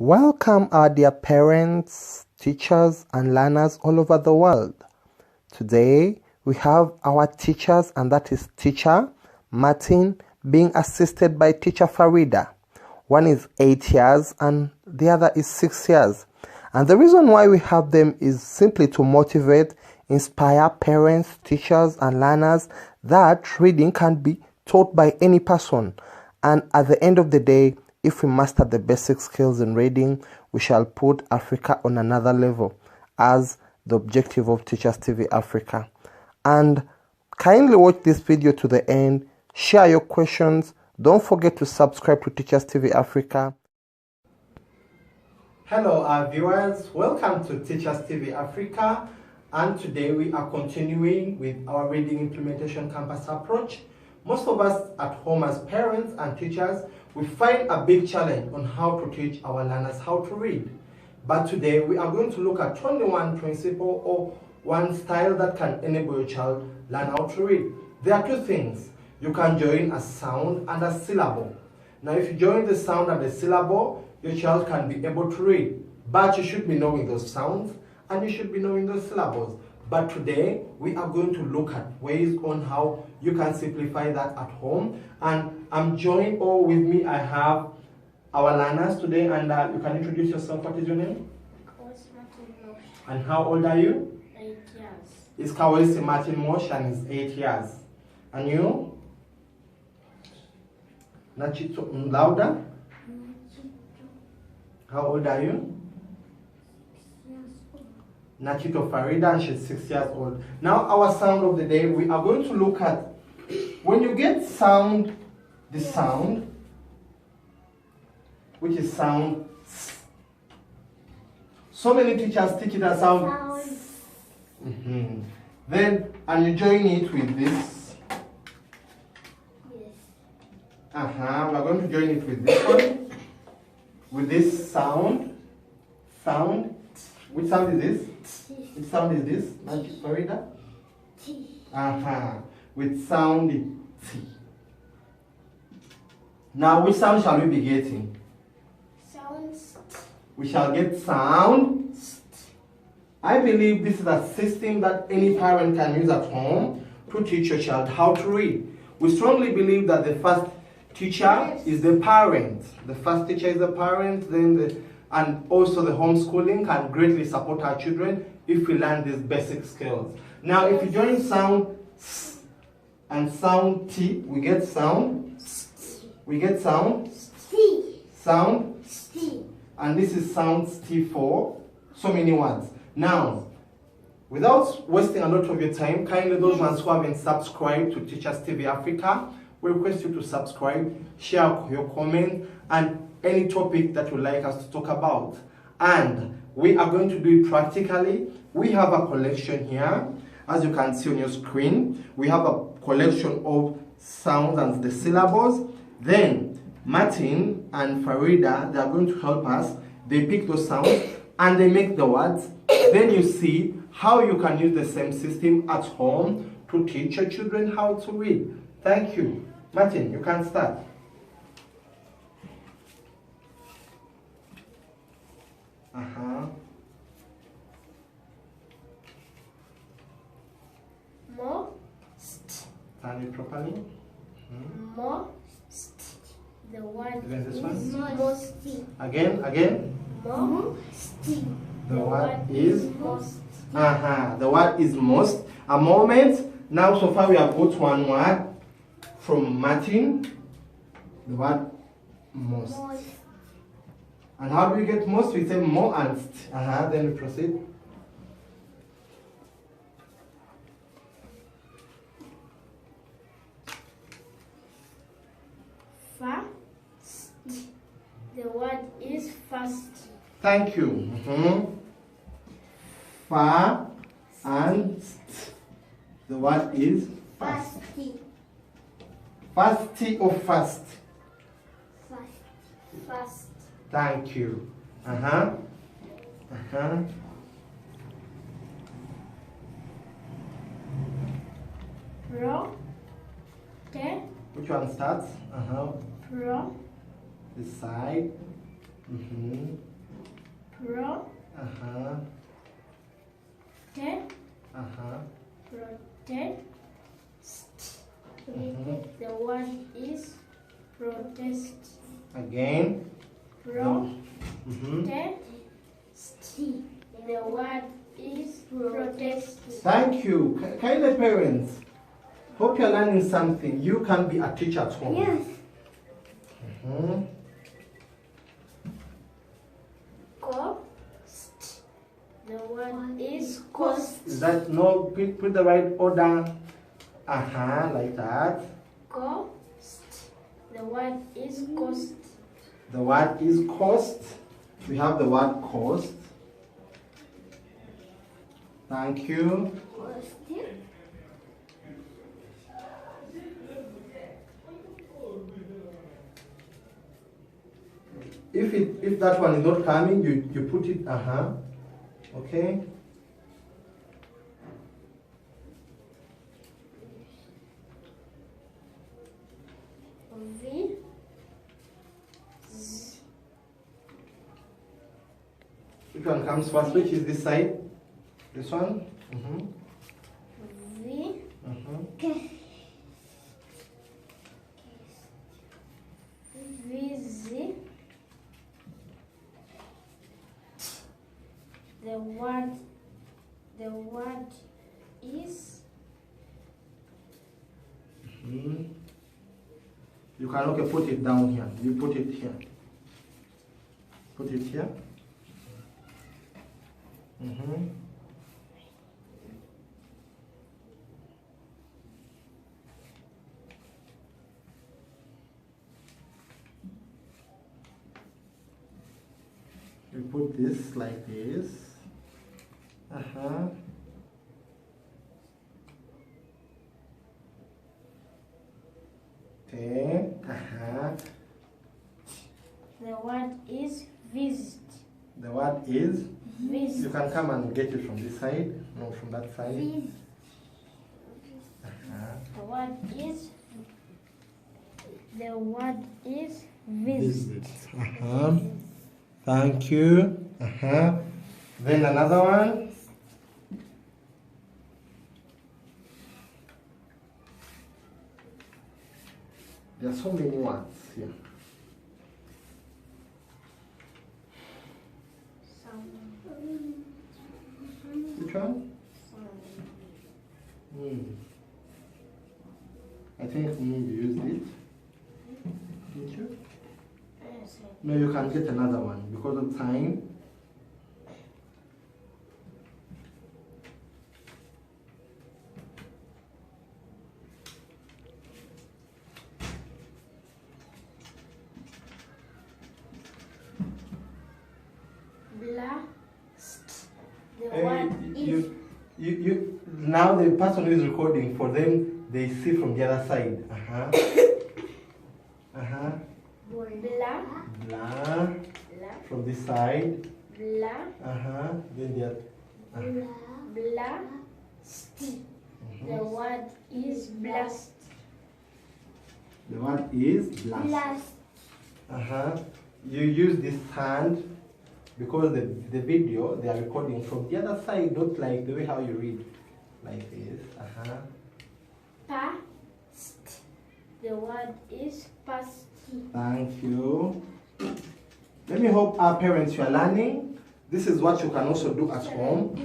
Welcome our dear parents, teachers and learners all over the world. Today we have our teachers, and that is teacher Martin being assisted by teacher Farida. One is 8 years and the other is 6 years. And the reason why we have them is simply to motivate, inspire parents, teachers and learners that reading can be taught by any person. And at the end of the day, if we master the basic skills in reading, we shall put Africa on another level as the objective of Teachers TV Africa. And kindly watch this video to the end, share your questions, don't forget to subscribe to Teachers TV Africa. Hello our viewers, welcome to Teachers TV Africa, and today we are continuing with our reading implementation campus approach. Most of us at home as parents and teachers, we find a big challenge on how to teach our learners how to read. But today we are going to look at only one principle or one style that can enable your child learn how to read. There are two things. You can join a sound and a syllable. Now if you join the sound and the syllable, your child can be able to read. But you should be knowing those sounds and you should be knowing those syllables. But today we are going to look at ways on how you can simplify that at home. And I'm joined, or with me I have our learners today, and you can introduce yourself. What is your name? And how old are you? 8 years. It's Kawesi Martin Mosh and he's 8 years. And you? Nachito Lauda? How old are you? Nachito Farida, and she's 6 years old. Now our sound of the day, we are going to look at when you get sound, the sound, which is sound. So many teachers teach it as sound. Then, and you join it with this. Yes. We're going to join it with this one. With this sound. Sound. Which sound is this? Which sound is this? Magic Farida? T. With sound T. Now, which sound shall we be getting? Sounds. We shall get sound. I believe this is a system that any parent can use at home to teach your child how to read. We strongly believe that the first teacher is the parent. The first teacher is the parent, and also the homeschooling can greatly support our children if we learn these basic skills. Now, if you join sound S and sound T, we get sound. We get sound. T. Sound. T. And this is sound T for so many words. Now, without wasting a lot of your time, kindly those ones who haven't subscribed to Teachers TV Africa, we request you to subscribe, share your comment, and any topic that you'd like us to talk about. And we are going to do it practically. We have a collection here, as you can see on your screen. We have a collection of sounds and the syllables. Then Martin and Farida, they are going to help us. They pick those sounds and they make the words. Then you see how you can use the same system at home to teach your children how to read. Thank you. Martin, you can start. Most. Stand it properly. Most. The word Again, this is one. most. Again. Most. The word is most. The word is most. A moment. Now, so far we have got one word from Martin. The word most. And how do we get most? We say more and st. Then we proceed. Fast. The word is fast. Thank you. Fa and st. The word is fast. Fasty. Fasty or fast? Fast. Thank you. Pro. Te. Which one starts? Pro. This side. Uh-huh. Te. Uh-huh. Protest. Mhm. The word is protest. Again. Mhm. Protest. The word is protest. Thank you. Kind parents, hope you're learning something. You can be a teacher at home. Yes. Mhm. Cost. The word is cost. Is that no? Put the right order. Like that. Cost. The word is cost. The word is cost. We have the word cost. Thank you. Cost. If that one is not coming, you put it okay. V. Which one comes first? Which is this side? This one? V. Visit. The word is You can put it down here. You put it here. Put it here. You put this like this. Okay. the word is visit. The word is. Visit. You can come and get it from this side, no, from that side. The word is. The word is visit. Thank you. Then another one. There are so many words here. Which one? I think you used it. Did you? No, you can get another one because of time. Blast. The word is. You now the person who is recording, for them they see from the other side. Blah. Blah. From this side. Blah. Then the other. Blast. The word is blast. The word is blast. You use this hand because the video they are recording from the other side, not like the way how you read, like this. Past. The word is past. Thank you. Let me hope our parents, you are learning. This is what you can also do at home.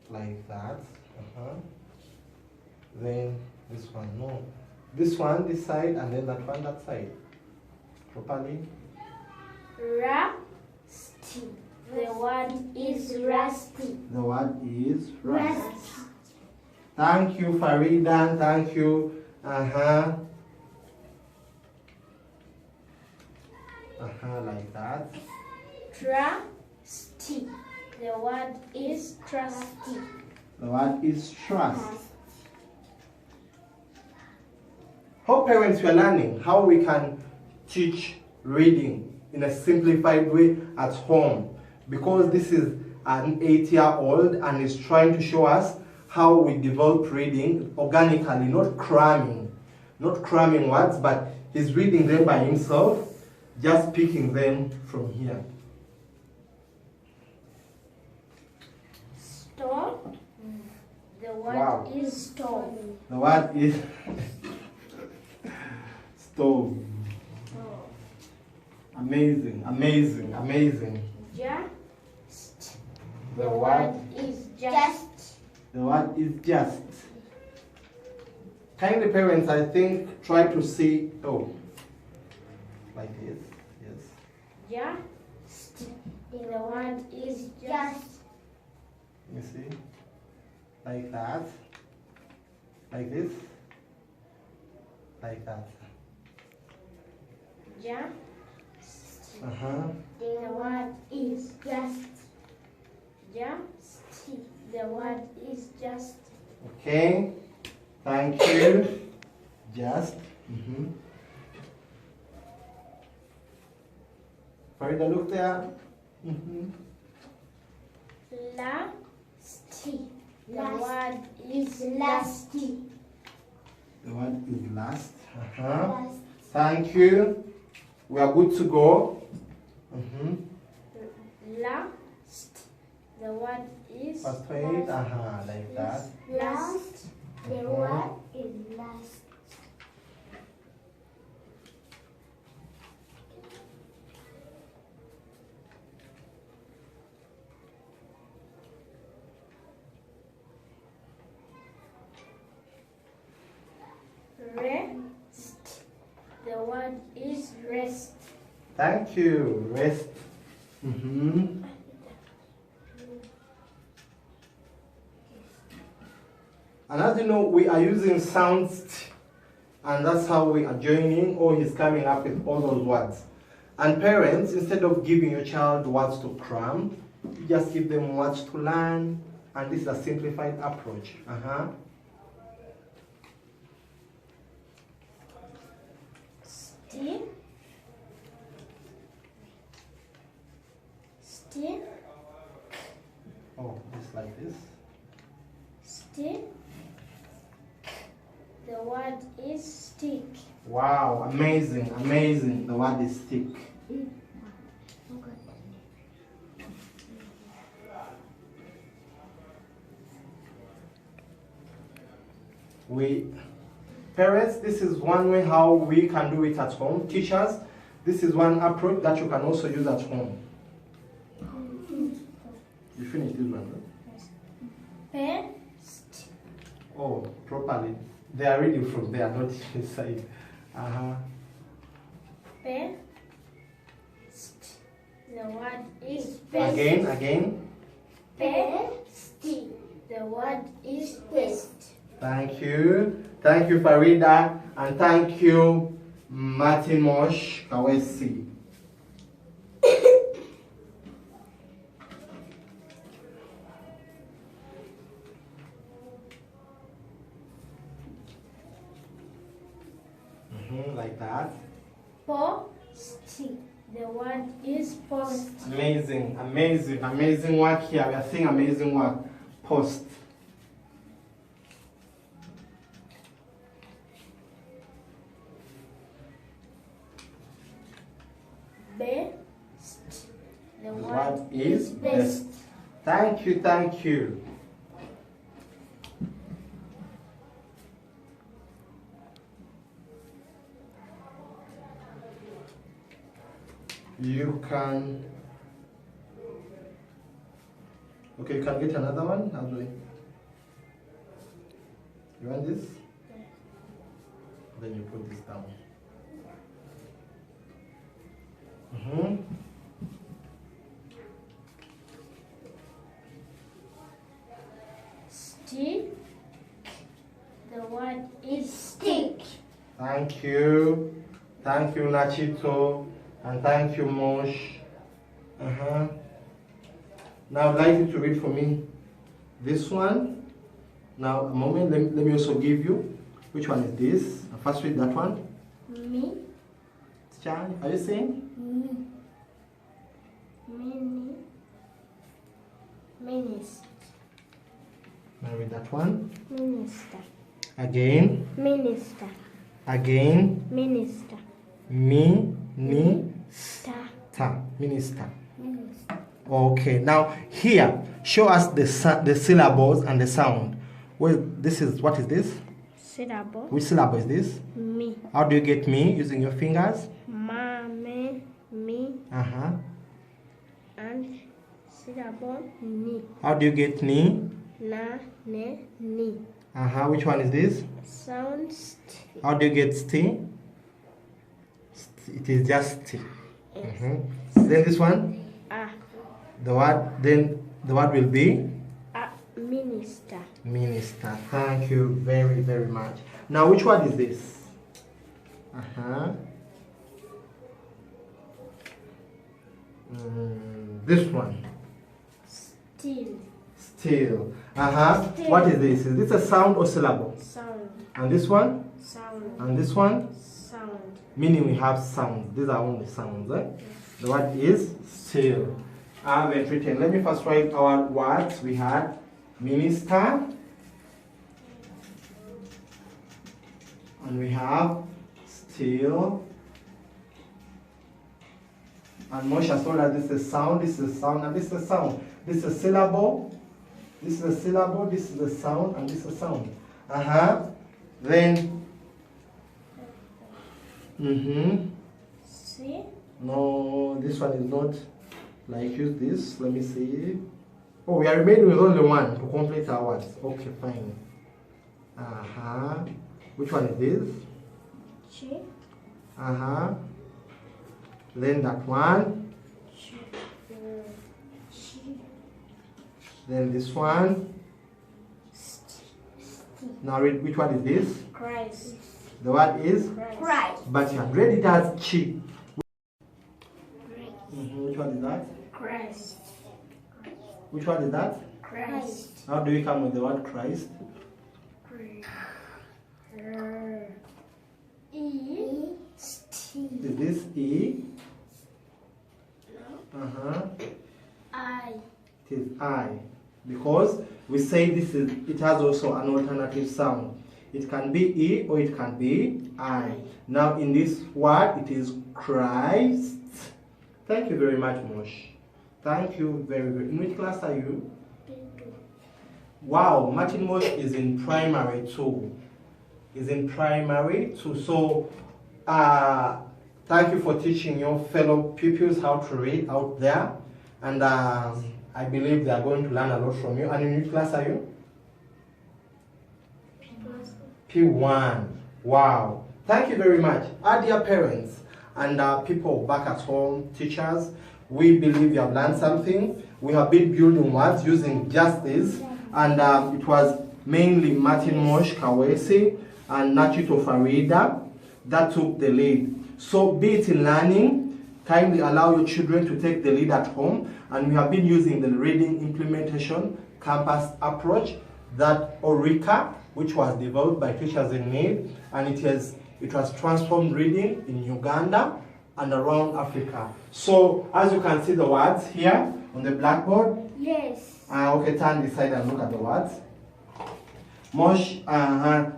Like that. Then this one, no. This one, this side, and then that one, that side. Properly. Rusty. The word is rusty. The word is rusty. Thank you, Farida. Thank you. Like that. Trusty. The word is trusty. The word is trust. Hope parents were learning how we can teach reading in a simplified way at home, because this is an 8-year-old and is trying to show us how we develop reading organically, not cramming words, but he's reading them by himself, just picking them from here. word Wow. is stove. The word is stove. Amazing, amazing, amazing. Just. The word is just. The word is just. Kindly parents, I think, try to see, like this, yes. Just. The word is just. You see? Like that. Like this. Like that. Just. The word is just. Just. The word is just. Okay. Thank you. Just. Farida, look there. Lasty. The word is lasty. The word is last. Thank you. We are good to go. Last. The word is First page. Like that. last. The word is last. Rest. The word is rest. Thank you. Rest. And as you know, we are using sounds, and that's how we are joining, or he's coming up with all those words. And parents, instead of giving your child words to cram, you just give them words to learn, and this is a simplified approach. Stick. Oh, just like this. Stick. The word is stick. Wow, amazing, amazing. The word is stick. Parents, this is one way how we can do it at home. Teachers, this is one approach that you can also use at home. You finished this one, Pen. Oh, properly. They are reading from there, not inside. Pen. The word is best. Again. Best. The word is best. Thank you. Thank you, Farida. And thank you, Martin Mosh Kawesi. Like that. Post. The word is post. Amazing, amazing, amazing work here. We are seeing amazing work. Post. Best. The What word is best? Thank you, thank you. You can. Okay, you can get another one. How do I? You want this? Then you put this down. Stick. The word is stick. Thank you. Thank you, Nachito. And thank you, Mosh. Now I'd like you to read for me this one. Now, a moment, let me also give you. Which one is this? First read that one. Me. Charlie, are you saying? Minister. Now read that one. Minister. Again. Minister. Again. Minister. Minister. Okay, now here, show us the syllables and the sound. Well, what is this? Syllable. Which syllable is this? Me. How do you get me using your fingers? Ma, me, me. And syllable ni. How do you get ni? Na, ne, ni. Which one is this? Sound st. How do you get sti? It is just sti. Then this one? The word will be? Minister. Minister. Thank you very, very much. Now, which word is this? This one. Still. Still. What is this? Is this a sound or syllable? Sound. And this one? Sound. And this one? Sound. Meaning we have sounds. These are only sounds. The word is still. I have it written. Let me first write our words. We had minister. And we have still. And Moshe has told us this is a sound, this is a sound, and this is a sound. This is a syllable. This is a syllable, this is a sound, and this is a sound. Then. See? No, this one is not. Like, use this. Let me see. Oh, we are remaining with only one to complete our words. Okay, fine. Which one is this? Chi. Then that one. Then this one. Now read, which one is this? Christ. The word is? Christ. But you have read it as chi. Which one is that? Christ. Which one is that? Christ. How do we come with the word Christ? Is this E? I. It is I. Because we say it has also an alternative sound. It can be E or it can be I. Now in this word it is Christ. Thank you very much, Mosh. Thank you very, very. In which class are you? Wow, Martin Mosh is in primary 2. Is in primary 2. So thank you for teaching your fellow pupils how to read out there. And I believe they are going to learn a lot from you. And in which class are you? P1. Wow. Thank you very much. Our dear parents and people back at home, teachers, we believe you have learned something. We have been building words using just this. And it was mainly Martin Mosh Kawesi and Nachito Farida that took the lead. So be it in learning, kindly allow your children to take the lead at home. And we have been using the reading implementation campus approach, that ORICA, which was developed by Teachers in Need, and it was transformed reading in Uganda and around Africa. So as you can see the words here on the blackboard. Yes. Okay, turn this side and look at the words. Mosh and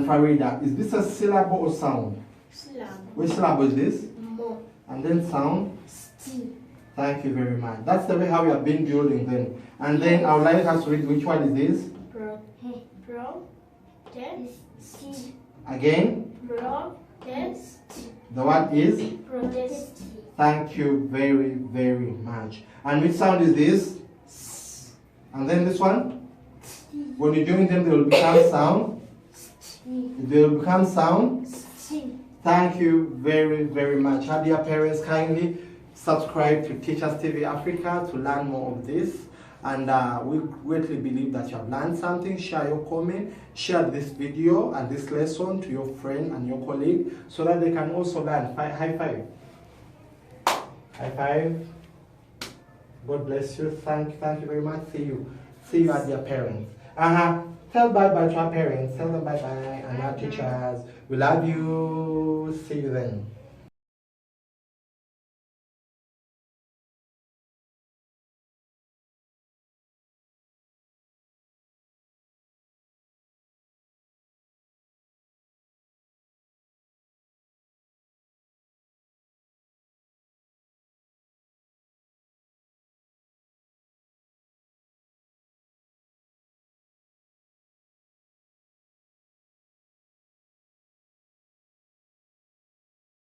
Farida. Is this a syllable or sound? Syllable. Which syllable is this? Mo. And then sound? Sti. Thank you very much. That's the way how we have been building them. And then I would like us to read which one is this? Protest. Again? Protest. The word is? Protest. Thank you very, very much. And which sound is this? And then this one? When you're doing them, they will become sound. They will become sound. Thank you very, very much. Our dear parents, kindly subscribe to Teachers TV Africa to learn more of this. And we greatly believe that you have learned something. Share your comment, share this video and this lesson to your friend and your colleague so that they can also learn. High five. High five. God bless you. Thank you very much. See you at your parents. Tell bye-bye to our parents. Tell them bye-bye and our teachers. We love you. See you then.